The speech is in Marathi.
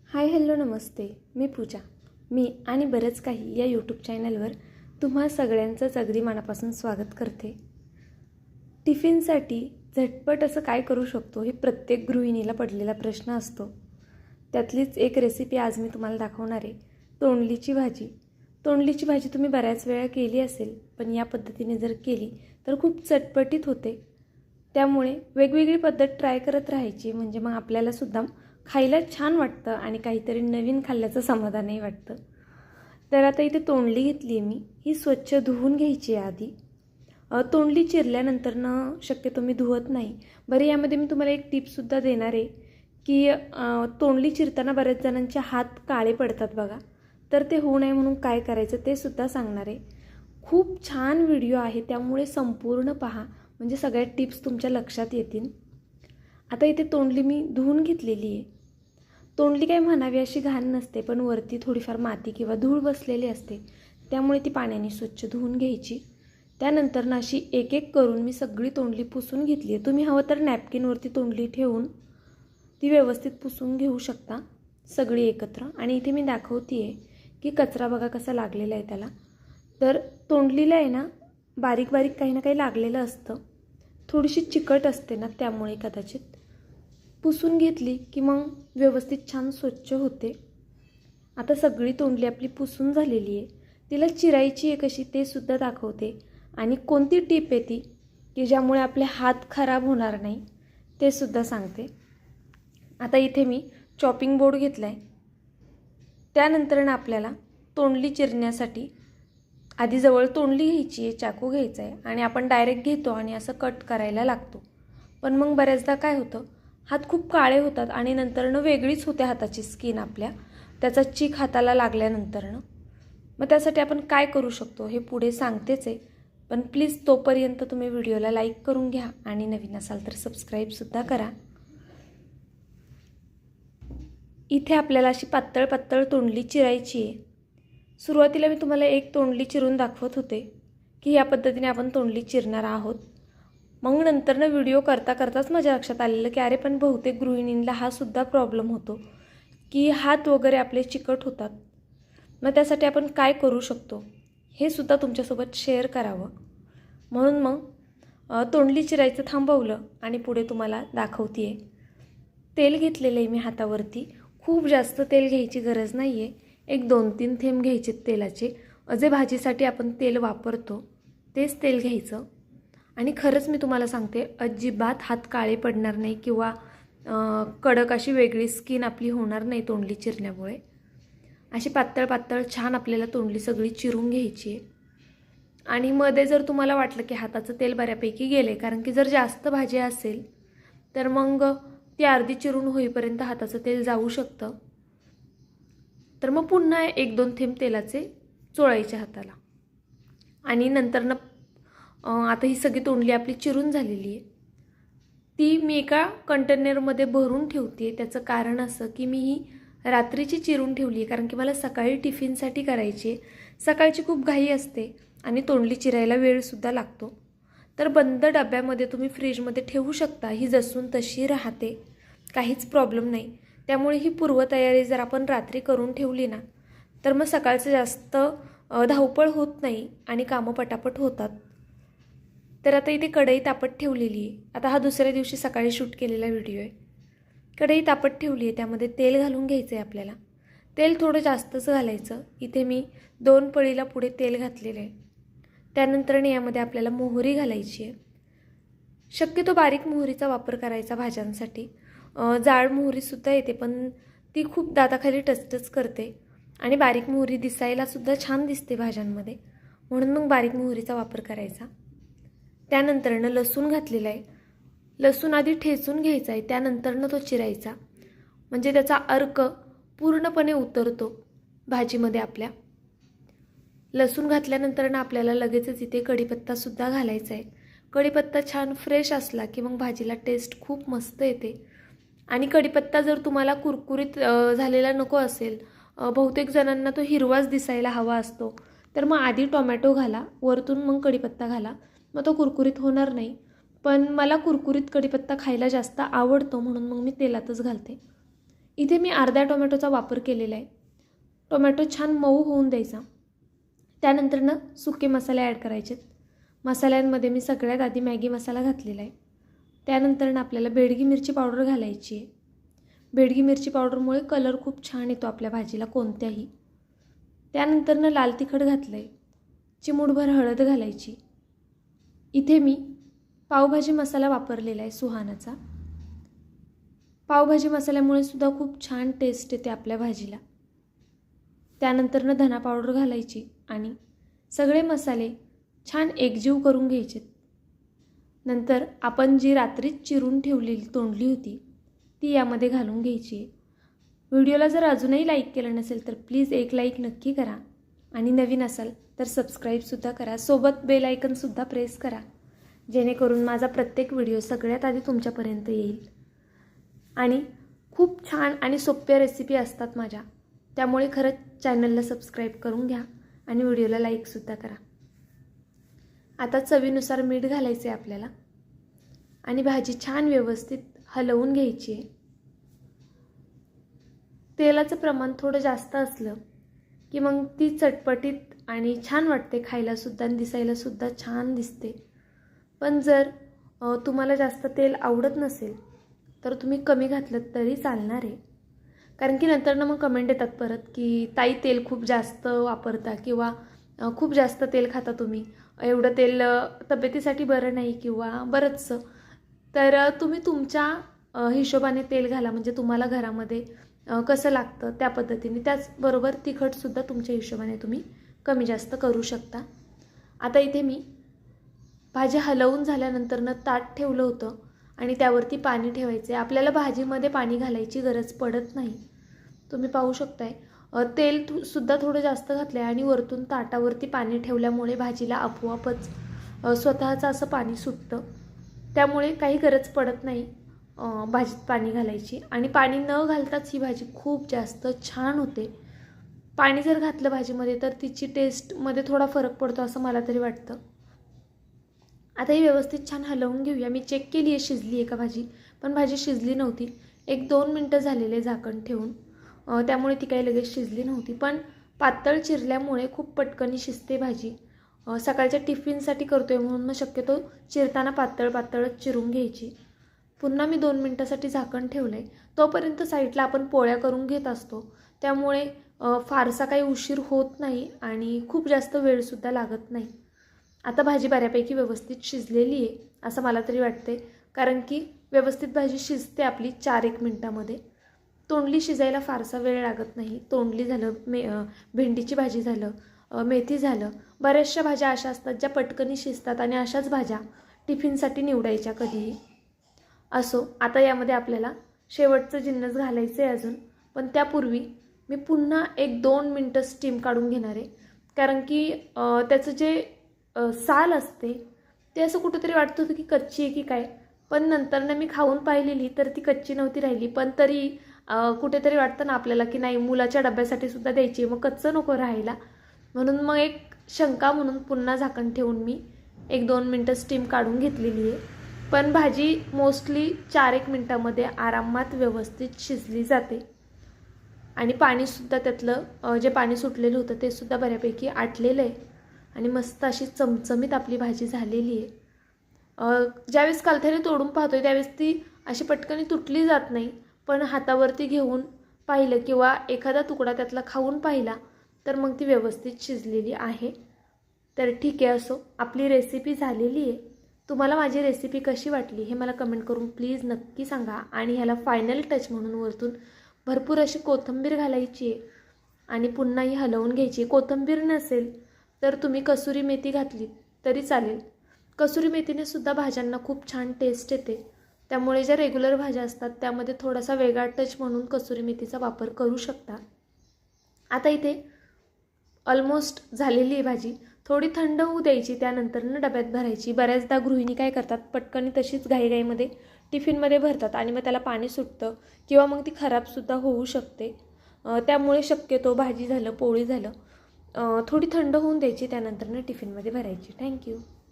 हाय हॅलो नमस्ते. मी पूजा. मी आणि बरंच काही या यूट्यूब चॅनलवर तुम्हा सगळ्यांचंच अगदी मनापासून स्वागत करते. टिफिनसाठी झटपट असं काय करू शकतो हे प्रत्येक गृहिणीला पडलेला प्रश्न असतो. त्यातलीच एक रेसिपी आज मी तुम्हाला दाखवणार आहे. तोंडलीची भाजी. तोंडलीची भाजी तुम्ही बऱ्याच वेळा केली असेल, पण या पद्धतीने जर केली तर खूप चटपटीत होते. त्यामुळे वेगवेगळी पद्धत ट्राय करत राहायची, म्हणजे मग आपल्यालासुद्धा खायला छान वाटतं आणि काहीतरी नवीन खाल्ल्याचं समाधानही वाटतं. तर आता इथे तोंडली घेतली आहे मी. ही स्वच्छ धुवून घ्यायची आहे आधी. तोंडली चिरल्यानंतरनं शक्यतो मी धुवत नाही. बरं, यामध्ये मी तुम्हाला एक टिपसुद्धा देणार आहे की तोंडली चिरताना बऱ्याच जणांचे हात काळे पडतात बघा. तर ते होऊ नये म्हणून काय करायचं ते सुद्धा सांगणार आहे. खूप छान व्हिडिओ आहे, त्यामुळे संपूर्ण पहा, म्हणजे सगळ्या टिप्स तुमच्या लक्षात येतील. आता इथे तोंडली मी धुवून घेतलेली आहे. तोंडली काही म्हणावी अशी घाण नसते, पण वरती थोडीफार माती किंवा धूळ बसलेली असते, त्यामुळे ती पाण्याने स्वच्छ धुवून घ्यायची. त्यानंतर ना अशी एक एक करून मी सगळी तोंडली पुसून घेतली आहे. तुम्ही हवं तर नॅपकिनवरती तोंडली ठेवून ती व्यवस्थित पुसून घेऊ शकता सगळी एकत्र. आणि इथे मी दाखवते आहे की कचरा बघा कसा लागलेला आहे त्याला. तर तोंडलीला आहे ना बारीक बारीक काही ना काही लागलेलं असतं, थोडीशी चिकट असते ना, त्यामुळे कदाचित. पुसून घेतली की मग व्यवस्थित छान स्वच्छ होते. आता सगळी तोंडली आपली पुसून झालेली आहे. तिला चिरायची आहे कशी ते सुद्धा दाखवते, आणि कोणती टीप आहे ती की ज्यामुळे आपले हात खराब होणार नाही ते सुद्धा सांगते. आता इथे मी चॉपिंग बोर्ड घेतला आहे. त्यानंतर ना आपल्याला तोंडली चिरण्यासाठी आधी जवळ तोंडली घ्यायची आहे, चाकू घ्यायचा आहे, आणि आपण डायरेक्ट घेतो आणि असं कट करायला लागतो. पण मग बऱ्याचदा काय होतं, हात खूप काळे होतात आणि नंतरनं वेगळीच होते हाताची स्किन आपल्या, त्याचा चीक हाताला लागल्यानंतरनं. मग त्यासाठी आपण काय करू शकतो हे पुढे सांगतेच आहे, पण प्लीज तोपर्यंत तुम्ही व्हिडिओला लाईक करून घ्या आणि नवीन असाल तर सबस्क्राईबसुद्धा करा. इथे आपल्याला अशी पातळ पातळ तोंडली चिरायची आहे. सुरुवातीला मी तुम्हाला एक तोंडली चिरून दाखवत होते की या पद्धतीने आपण तोंडली चिरणार आहोत. मग नंतरनं व्हिडिओ करता करताच माझ्या लक्षात आलेलं की अरे पण बहुतेक गृहिणींना हा सुद्धा प्रॉब्लेम होतो की हात वगैरे आपले चिकट होतात. मग त्यासाठी आपण काय करू शकतो हे सुद्धा तुमच्यासोबत शेअर करावं म्हणून मग तोंडली चिरायचं थांबवलं आणि पुढे तुम्हाला दाखवते आहे. तेल घेतलेलं आहे मी हातावरती. खूप जास्त तेल घ्यायची गरज नाही आहे, एक 2-3 थेंब घ्यायचे तेलाचे. जे भाजीसाठी आपण तेल वापरतो तेच तेल घ्यायचं. आणि खरंच मी तुम्हाला सांगते, अजिबात हात काळे पडणार नाही किंवा कडक अशी वेगळी स्किन आपली होणार नाही तोंडली चिरण्यामुळे. अशी पातळ पातळ छान आपल्याला तोंडली सगळी चिरून घ्यायची आहे. आणि मध्ये जर तुम्हाला वाटलं की हाताचं तेल बऱ्यापैकी गेले, कारण की जर जास्त भाजी असेल तर मग ती अर्धी चिरून होईपर्यंत हाताचं तेल जाऊ शकतं. तर मग पुन्हा 1-2 थेंब तेलाचे चोळायचे हाताला. आणि नंतरनं आता ही सगळी तोंडली आपली चिरून झालेली आहे. ती मी एका कंटेनरमध्ये भरून ठेवते. त्याचं कारण असं की मी ही रात्रीची चिरून ठेवली आहे, कारण की मला सकाळी टिफिनसाठी करायची आहे. सकाळची खूप घाई असते आणि तोंडली चिरायला वेळसुद्धा लागतो. तर बंद डब्यामध्ये तुम्ही फ्रीजमध्ये ठेवू शकता. ही जसून तशी राहते, काहीच प्रॉब्लेम नाही. त्यामुळे ही पूर्वतयारी जर आपण रात्री करून ठेवली ना, तर मग सकाळचं जास्त धावपळ होत नाही आणि कामं पटापट होतात. तर आता इथे कढई तापत ठेवलेली आहे. आता हा दुसऱ्या दिवशी सकाळी शूट केलेला व्हिडिओ आहे. कढई तापत ठेवली आहे, त्यामध्ये तेल घालून घ्यायचं आहे आपल्याला. तेल थोडं जास्तच घालायचं. इथे मी 2 पळीला पुढे तेल घातलेलं आहे. त्यानंतर यामध्ये आपल्याला मोहरी घालायची आहे. शक्यतो बारीक मोहरीचा वापर करायचा भाज्यांसाठी. जाड मोहरीसुद्धा येते, पण ती खूप दाताखाली टचटच करते आणि बारीक मोहरी दिसायलासुद्धा छान दिसते भाज्यांमध्ये, म्हणून मग बारीक मोहरीचा वापर करायचा. त्यानंतरनं लसूण घातलेला आहे. लसूण आधी ठेचून घ्यायचा आहे, त्यानंतरनं तो चिरायचा, म्हणजे त्याचा अर्क पूर्णपणे उतरतो भाजीमध्ये आपल्या. लसूण घातल्यानंतरनं आपल्याला लगेचच इथे कढीपत्तासुद्धा घालायचा आहे. कढीपत्ता छान फ्रेश असला की मग भाजीला टेस्ट खूप मस्त येते. आणि कढीपत्ता जर तुम्हाला कुरकुरीत झालेला नको असेल, बहुतेक जणांना तो हिरवाच दिसायला हवा असतो, तर मग आधी टोमॅटो घाला, वरतून मग कढीपत्ता घाला, मग तो कुरकुरीत होणार नाही. पण मला कुरकुरीत कढीपत्ता खायला जास्त आवडतो, म्हणून मग मी तेलातच घालते. इथे मी अर्ध्या टोमॅटोचा वापर केलेला आहे. टोमॅटो छान मऊ होऊन द्यायचा. त्यानंतर सुके मसाले ॲड करायचे. मसाल्यांमध्ये मी सगळ्यात आधी मॅगी मसाला घातलेला आहे. त्यानंतर आपल्याला बेडगी मिरची पावडर घालायची आहे. बेडगी मिरची पावडरमुळे कलर खूप छान येतो आपल्या भाजीला कोणत्याही. त्यानंतर लाल तिखट घातलं आहे. चिमूटभर हळद घालायची. इथे मी पावभाजी मसाला वापरलेला आहे सुहानाचा. पावभाजी मसाल्यामुळे सुद्धा खूप छान टेस्ट येते आपल्या भाजीला. त्यानंतर धना पावडर घालायची आणि सगळे मसाले छान एकजीव करून घ्यायचे. नंतर आपण जी रात्रीच चिरून ठेवलेली तोंडली होती ती यामध्ये घालून घ्यायची. व्हिडिओला जर अजूनही लाईक केलं नसेल तर प्लीज एक लाईक नक्की करा आणि नवीन असाल तर सबस्क्राईबसुद्धा करा. सोबत बेल आयकनसुद्धा प्रेस करा जेणेकरून माझा प्रत्येक व्हिडिओ सगळ्यात आधी तुमच्यापर्यंत येईल. आणि खूप छान आणि सोप्या रेसिपी असतात माझ्या, त्यामुळे खरंच चॅनलला सबस्क्राईब करून घ्या आणि व्हिडिओला लाईकसुद्धा करा. आता चवीनुसार मीठ घालायचं आहे आपल्याला आणि भाजी छान व्यवस्थित हलवून घ्यायची आहे. तेलाचं प्रमाण थोडं जास्त असलं की मग ती चटपटीत आणि छान वाटते खायलासुद्धा आणि दिसायलासुद्धा छान दिसते. पण जर तुम्हाला जास्त तेल आवडत नसेल तर तुम्ही कमी घातलं तरी चालणार आहे. कारण की नंतर मग कमेंट येतात परत की ताई तेल खूप जास्त वापरता किंवा खूप जास्त तेल खाता तुम्ही, एवढं तेल तब्येतीसाठी बरं नाही किंवा बरंचसं. तर तुम्ही तुमच्या हिशोबाने तेल घाला, म्हणजे तुम्हाला घरामध्ये कसं लागतं त्या पद्धतीने. त्याचबरोबर तिखटसुद्धा तुमच्या हिशोबाने तुम्ही कमी जास्त करू शकता. आता इथे मी भाजी हलवून झाल्यानंतर ताट ठेवलं होतं आणि त्यावरती पाणी ठेवायचं आहे. आपल्याला भाजीमध्ये पाणी घालायची गरज पडत नाही. तुम्ही पाहू शकताय तेलसुद्धा थोडं जास्त घातलं आहे आणि वरतून ताटावरती पाणी ठेवल्यामुळे भाजीला आपोआपच स्वतःचं असं पाणी सुटतं. त्यामुळे काही गरज पडत नाही भाजीत पाणी घालायची. आणि पाणी न घालताच ही भाजी खूप जास्त छान होते. पाणी जर घातलं भाजीमध्ये तर तिची टेस्टमध्ये थोडा फरक पडतो असं मला तरी वाटतं. आता ही व्यवस्थित छान हलवून घेऊया. मी चेक केली आहे शिजली आहे का भाजी, पण भाजी शिजली नव्हती. 1-2 मिनटं झालेले झाकण ठेवून, त्यामुळे ती काही लगेच शिजली नव्हती. पण पातळ चिरल्यामुळे खूप पटकन शिजते भाजी. सकाळच्या टिफिनसाठी करतोय म्हणून शक्यतो चिरताना पातळ पातळच चिरून घ्यायची. पुन्हा मी 2 मिनटासाठी झाकण ठेवलं आहे. तोपर्यंत साईडला आपण पोळ्या करून घेत असतो, त्यामुळे फारसा काही उशीर होत नाही आणि खूप जास्त वेळसुद्धा लागत नाही. आता भाजी बऱ्यापैकी व्यवस्थित शिजलेली आहे असं मला तरी वाटते, कारण की व्यवस्थित भाजी शिजते आपली 4-1 मिनटामध्ये. तोंडली शिजायला फारसा वेळ लागत नाही. तोंडली झालं, भेंडीची भाजी झालं, मेथी झालं, बऱ्याचशा भाज्या अशा असतात ज्या पटकनी शिजतात आणि अशाच भाज्या टिफिनसाठी निवडायच्या कधीही. असो, आता यामध्ये आपल्याला शेवटचं जिन्नस घालायचं आहे अजून, पण त्यापूर्वी मी पुन्हा 1-2 मिनटं स्टीम काढून घेणार आहे. कारण की त्याचं जे साल असते ते असं कुठंतरी वाटत होतं की कच्ची आहे की काय, पण नंतर मी खाऊन पाहिलेली तर ती कच्ची नव्हती राहिली. पण तरी कुठेतरी वाटतं ना आपल्याला की नाही, मुलाच्या डब्यासाठी सुद्धा द्यायची, मग कच्चं नको राहायला. म्हणून मग एक शंका म्हणून पुन्हा झाकण ठेवून मी 1-2 मिनटं स्टीम काढून घेतलेली आहे. पण भाजी मोस्टली 4-1 मिनटामध्ये आरामात व्यवस्थित शिजली जाते. आणि पाणीसुद्धा त्यातलं जे पाणी सुटलेलं होतं ते सुद्धा बऱ्यापैकी आटलेलं आहे आणि मस्त अशी चमचमीत आपली भाजी झालेली आहे. ज्यावेळेस कालथ्याने तोडून पाहतोय त्यावेळेस ती अशी पटकन तुटली जात नाही, पण हातावरती घेऊन पाहिलं किंवा एखादा तुकडा त्यातला खाऊन पाहिला तर मग ती व्यवस्थित शिजलेली आहे. तर ठीक आहे, असो, आपली रेसिपी झालेली आहे. तुम्हाला माझी रेसिपी कशी वाटली हे मला कमेंट करून प्लीज नक्की सांगा. आणि ह्याला फायनल टच म्हणून वरतून भरपूर अशी कोथिंबीर घालायची आहे आणि पुन्हा ही हलवून घ्यायची. कोथिंबीर नसेल तर तुम्ही कसुरी मेथी घातली तरी चालेल. कसुरी मेथीने सुद्धा भाज्यांना खूप छान टेस्ट येते, त्यामुळे ज्या रेग्युलर भाज्या असतात त्यामध्ये थोडासा वेगळा टच म्हणून कसुरी मेथीचा वापर करू शकता. आता इथे ऑलमोस्ट झालेली आहे भाजी. थोडी थंड होऊ द्यायची, त्यानंतर डब्यात भरायची. बऱ्याचदा गृहिणी काय करतात, पटकन तशीच घाईघाईमध्ये टिफिनमध्ये भरतात आणि मग त्याला पाणी सुटतं किंवा मग ती खराबसुद्धा होऊ शकते. त्यामुळे शक्यतो भाजी झालं, पोळी झालं, थोडी थंड होऊन द्यायची, त्यानंतर टिफिनमध्ये भरायची. थँक्यू.